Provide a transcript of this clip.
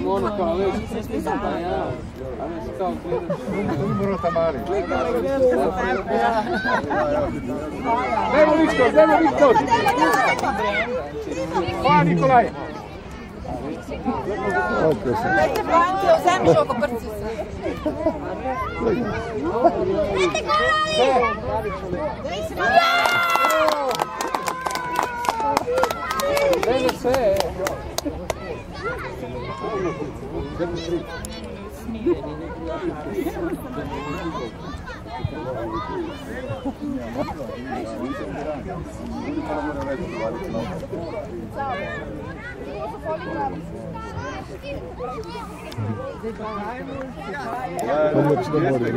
Ono kao već, pa ja, a ne se kao gledati. Umro Tamari. Dajmo Vičko, dajmo Vičko! Hvala Nikolaj! Dajte Franci, uzemi oko prci se. Dajte Dajme sve! Pomoć da mori.